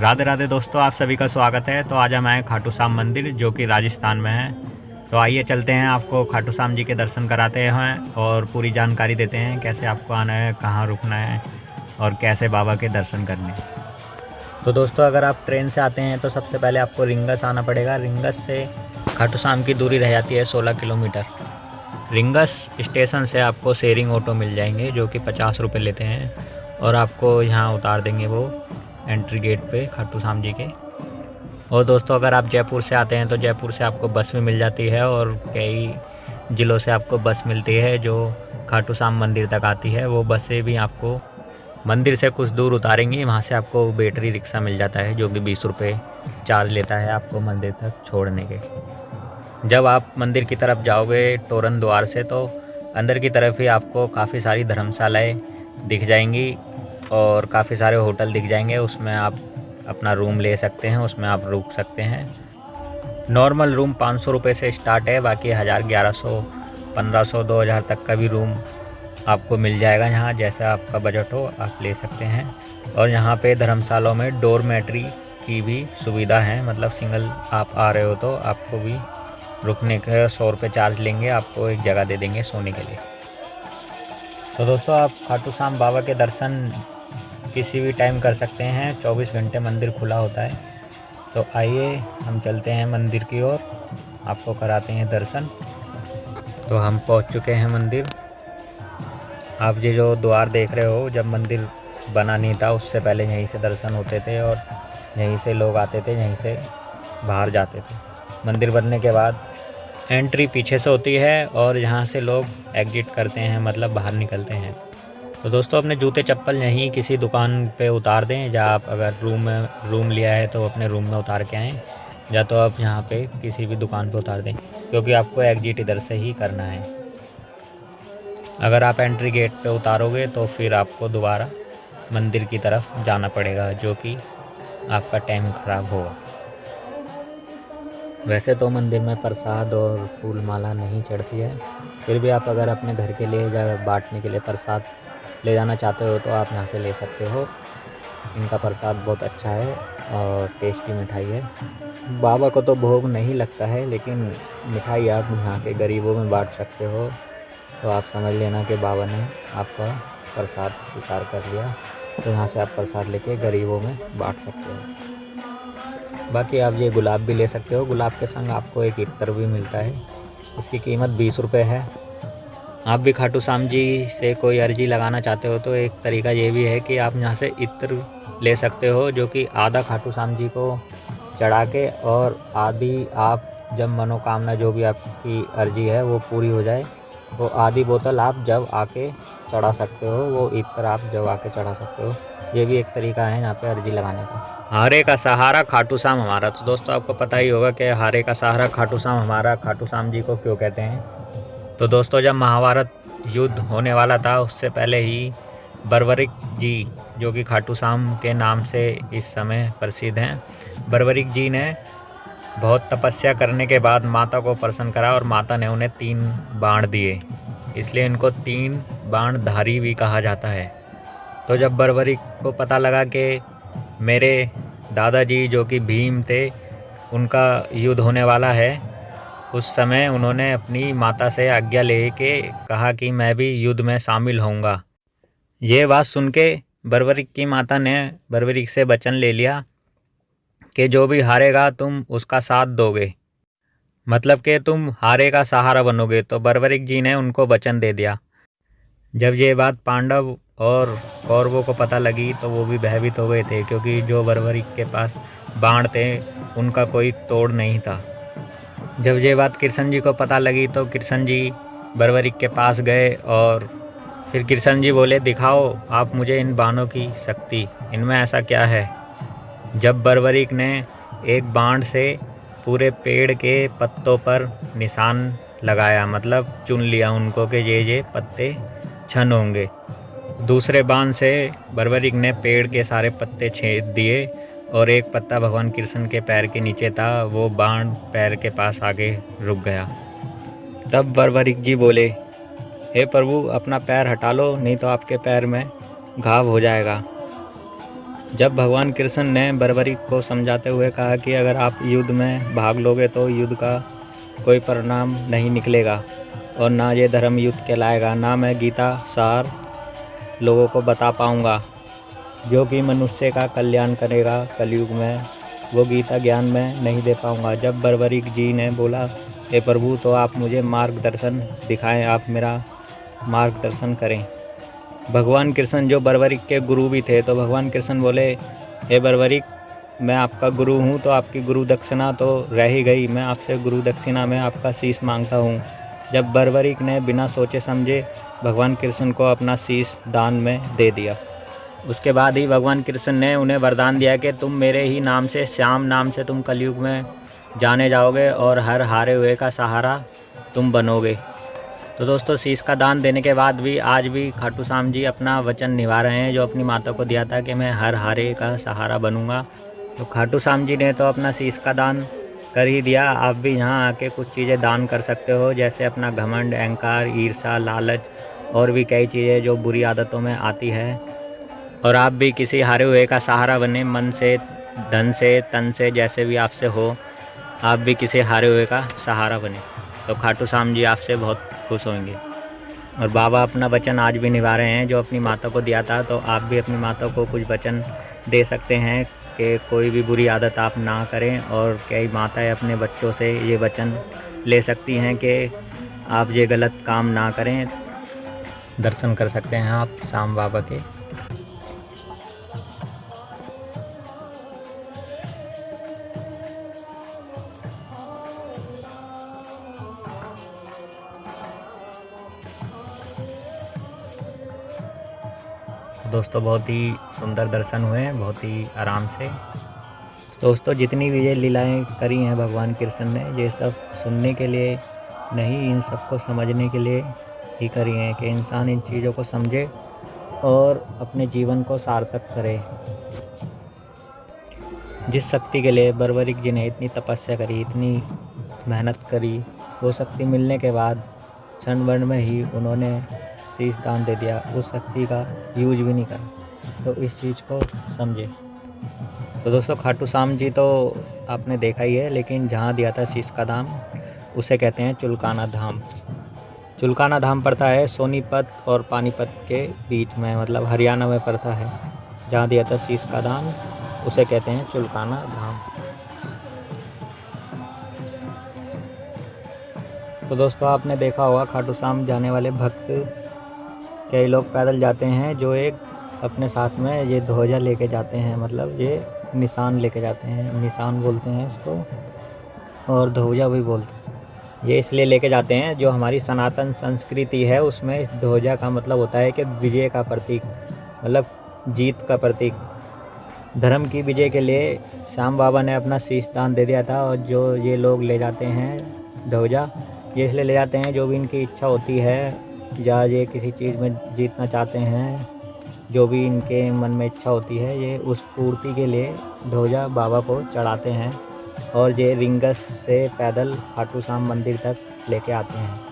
राधे राधे दोस्तों, आप सभी का स्वागत है। तो आज हम आए खाटू श्याम मंदिर जो कि राजस्थान में है। तो आइए चलते हैं, आपको खाटू श्याम जी के दर्शन कराते हैं और पूरी जानकारी देते हैं कैसे आपको आना है, कहाँ रुकना है और कैसे बाबा के दर्शन करने हैं। तो दोस्तों, अगर आप ट्रेन से आते हैं तो सबसे पहले आपको रिंगस आना पड़ेगा। रिंगस से खाटू श्याम की दूरी रह जाती है 16 किलोमीटर। रिंगस स्टेशन से आपको शेयरिंग ऑटो मिल जाएंगे जो कि 50 रुपये लेते हैं और आपको यहाँ उतार देंगे वो एंट्री गेट पे खाटू श्याम जी के। और दोस्तों, अगर आप जयपुर से आते हैं तो जयपुर से आपको बस भी मिल जाती है और कई ज़िलों से आपको बस मिलती है जो खाटू श्याम मंदिर तक आती है। वो बसें भी आपको मंदिर से कुछ दूर उतारेंगी, वहाँ से आपको बैटरी रिक्शा मिल जाता है जो कि 20 रुपये चार्ज लेता है आपको मंदिर तक छोड़ने के। जब आप मंदिर की तरफ जाओगे तोरण द्वार से तो अंदर की तरफ ही आपको काफ़ी सारी धर्मशालाएँ दिख जाएंगी और काफ़ी सारे होटल दिख जाएंगे। उसमें आप अपना रूम ले सकते हैं, उसमें आप रुक सकते हैं। नॉर्मल रूम 500 रुपये से स्टार्ट है, बाकी 1000, 1100, 1500, 2000 तक का भी रूम आपको मिल जाएगा। यहाँ जैसा आपका बजट हो आप ले सकते हैं। और यहाँ पे धर्मशालाओं में डोरमेट्री की भी सुविधा है, मतलब सिंगल आप आ रहे हो तो आपको भी रुकने के 100 रुपये चार्ज लेंगे, आपको एक जगह दे देंगे सोने के लिए। तो दोस्तों, आप खाटू श्याम बाबा के दर्शन किसी भी टाइम कर सकते हैं, 24 घंटे मंदिर खुला होता है। तो आइए हम चलते हैं मंदिर की ओर, आपको कराते हैं दर्शन। तो हम पहुंच चुके हैं मंदिर। आप ये जो द्वार देख रहे हो, जब मंदिर बना नहीं था उससे पहले यहीं से दर्शन होते थे और यहीं से लोग आते थे, यहीं से बाहर जाते थे। मंदिर बनने के बाद एंट्री पीछे से होती है और यहाँ से लोग एग्जिट करते हैं, मतलब बाहर निकलते हैं। तो दोस्तों, अपने जूते चप्पल यहीं किसी दुकान पे उतार दें, या आप अगर रूम लिया है तो अपने रूम में उतार के आएँ, या तो आप यहाँ पे किसी भी दुकान पे उतार दें, क्योंकि आपको एग्जिट इधर से ही करना है। अगर आप एंट्री गेट पे उतारोगे तो फिर आपको दोबारा मंदिर की तरफ जाना पड़ेगा, जो कि आपका टाइम ख़राब होगा। वैसे तो मंदिर में प्रसाद और फूल माला नहीं चढ़ती है, फिर भी आप अगर अपने घर के लिए या बांटने के लिए प्रसाद ले जाना चाहते हो तो आप यहाँ से ले सकते हो। इनका प्रसाद बहुत अच्छा है और टेस्टी मिठाई है। बाबा को तो भोग नहीं लगता है, लेकिन मिठाई आप यहाँ के गरीबों में बांट सकते हो। तो आप समझ लेना कि बाबा ने आपका प्रसाद स्वीकार कर लिया, तो यहाँ से आप प्रसाद लेके गरीबों में बांट सकते हो। बाकी आप ये गुलाब भी ले सकते हो। गुलाब के संग आपको एक इत्र भी मिलता है, इसकी कीमत 20 रुपये है। आप भी खाटू श्याम जी से कोई अर्जी लगाना चाहते हो तो एक तरीका ये भी है कि आप यहाँ से इत्र ले सकते हो, जो कि आधा खाटू श्याम जी को चढ़ा के और आधी आप जब मनोकामना जो भी आपकी अर्जी है वो पूरी हो जाए तो आधी बोतल आप जब आके चढ़ा सकते हो, वो इत्र आप जब आके चढ़ा सकते हो। ये भी एक तरीका है यहाँ पे अर्जी लगाने का। हारे का सहारा खाटू श्याम हमारा। तो दोस्तों, आपको पता ही होगा कि हारे का सहारा खाटू श्याम हमारा खाटू श्याम जी को क्यों कहते हैं। तो दोस्तों, जब महाभारत युद्ध होने वाला था उससे पहले ही बर्बरिक जी, जो कि खाटू श्याम के नाम से इस समय प्रसिद्ध हैं, बर्बरिक जी ने बहुत तपस्या करने के बाद माता को प्रसन्न करा और माता ने उन्हें 3 बाण दिए, इसलिए इनको 3 बाणधारी भी कहा जाता है। तो जब बर्बरिक को पता लगा कि मेरे दादाजी जो कि भीम थे उनका युद्ध होने वाला है, उस समय उन्होंने अपनी माता से आज्ञा लेके कहा कि मैं भी युद्ध में शामिल होऊंगा। ये बात सुन के बर्बरिक की माता ने बर्बरिक से वचन ले लिया कि जो भी हारेगा तुम उसका साथ दोगे, मतलब कि तुम हारे का सहारा बनोगे। तो बर्बरिक जी ने उनको वचन दे दिया। जब ये बात पांडव और कौरवों को पता लगी तो वो भी भयभीत हो गए थे, क्योंकि जो बर्बरिक के पास बाण थे उनका कोई तोड़ नहीं था। जब ये बात कृष्ण जी को पता लगी तो कृष्ण जी बर्बरिक के पास गए और फिर कृष्ण जी बोले, दिखाओ आप मुझे इन बाणों की शक्ति, इनमें ऐसा क्या है। जब बर्बरिक ने एक बाण से पूरे पेड़ के पत्तों पर निशान लगाया, मतलब चुन लिया उनको कि ये पत्ते छन होंगे। दूसरे बाण से बर्बरिक ने पेड़ के सारे पत्ते छेद दिए और एक पत्ता भगवान कृष्ण के पैर के नीचे था, वो बाण पैर के पास आगे रुक गया। तब बर्बरिक जी बोले, हे प्रभु, अपना पैर हटा लो, नहीं तो आपके पैर में घाव हो जाएगा। जब भगवान कृष्ण ने बर्बरीक को समझाते हुए कहा कि अगर आप युद्ध में भाग लोगे तो युद्ध का कोई परिणाम नहीं निकलेगा और ना ये धर्म युद्ध कहलाएगा, ना मैं गीता सार लोगों को बता पाऊँगा जो कि मनुष्य का कल्याण करेगा कलयुग में, वो गीता ज्ञान में नहीं दे पाऊँगा। जब बर्बरीक जी ने बोला, हे प्रभु तो आप मुझे मार्गदर्शन दिखाएं, आप मेरा मार्गदर्शन करें। भगवान कृष्ण जो बर्बरीक के गुरु भी थे, तो भगवान कृष्ण बोले, हे बर्बरीक मैं आपका गुरु हूँ तो आपकी गुरु दक्षिणा तो रह ही गई, मैं आपसे गुरु दक्षिणा में आपका शीश मांगता हूँ। जब बर्बरीक ने बिना सोचे समझे भगवान कृष्ण को अपना शीश दान में दे दिया। उसके बाद ही भगवान कृष्ण ने उन्हें वरदान दिया कि तुम मेरे ही नाम से, श्याम नाम से तुम कलयुग में जाने जाओगे और हर हारे हुए का सहारा तुम बनोगे। तो दोस्तों शीश का दान देने के बाद भी आज भी खाटू श्याम जी अपना वचन निभा रहे हैं जो अपनी माता को दिया था कि मैं हर हारे का सहारा बनूंगा। तो खाटू श्याम जी ने तो अपना शीश का दान कर ही दिया। आप भी यहाँ आके कुछ चीज़ें दान कर सकते हो, जैसे अपना घमंड, अहंकार, ईर्ष्या, लालच और भी कई चीज़ें जो बुरी आदतों में आती है। और आप भी किसी हारे हुए का सहारा बने, मन से, धन से, तन से, जैसे भी आपसे हो, आप भी किसी हारे हुए का सहारा बने। तो खाटू श्याम जी आपसे बहुत खुश होंगे। और बाबा अपना वचन आज भी निभा रहे हैं जो अपनी माता को दिया था। तो आप भी अपनी माता को कुछ वचन दे सकते हैं कि कोई भी बुरी आदत आप ना करें। और कई माताएं अपने बच्चों से ये वचन ले सकती हैं कि आप ये गलत काम ना करें। दर्शन कर सकते हैं आप श्याम बाबा के। दोस्तों बहुत ही सुंदर दर्शन हुए हैं, बहुत ही आराम से। दोस्तों जितनी भी ये लीलाएं करी हैं भगवान कृष्ण ने, ये सब सुनने के लिए नहीं, इन सबको समझने के लिए ही करी हैं कि इंसान इन चीज़ों को समझे और अपने जीवन को सार्थक करे। जिस शक्ति के लिए बर्बरीक जी ने इतनी तपस्या करी, इतनी मेहनत करी, वो शक्ति मिलने के बाद क्षण भर में ही उन्होंने शीश दान दे दिया, उस शक्ति का यूज भी नहीं करा। तो इस चीज़ को समझे। तो दोस्तों खाटू श्याम जी तो आपने देखा ही है, लेकिन जहाँ दिया था शीश का दाम उसे कहते हैं चुलकाना धाम। चुलकाना धाम पड़ता है सोनीपत और पानीपत के बीच में, मतलब हरियाणा में पड़ता है। जहाँ दिया था शीश का दान उसे कहते हैं चुलकाना धाम। तो दोस्तों आपने देखा होगा खाटू श्याम जाने वाले भक्त कई लोग पैदल जाते हैं, जो एक अपने साथ में ये ध्वजा लेके जाते हैं, मतलब ये निशान लेके जाते हैं, निशान बोलते हैं इसको और ध्वजा भी बोलते हैं। ये इसलिए लेके जाते हैं, जो हमारी सनातन संस्कृति है उसमें ध्वजा का मतलब होता है कि विजय का प्रतीक, मतलब जीत का प्रतीक। धर्म की विजय के लिए श्याम बाबा ने अपना शीश दान दे दिया था। और जो ये लोग ले जाते हैं ध्वजा, ये इसलिए ले जाते हैं जो भी इनकी इच्छा होती है, या ये किसी चीज़ में जीतना चाहते हैं, जो भी इनके मन में इच्छा होती है, ये उस पूर्ति के लिए ध्वजा बाबा को चढ़ाते हैं और ये रिंगस से पैदल खाटू श्याम मंदिर तक लेके आते हैं।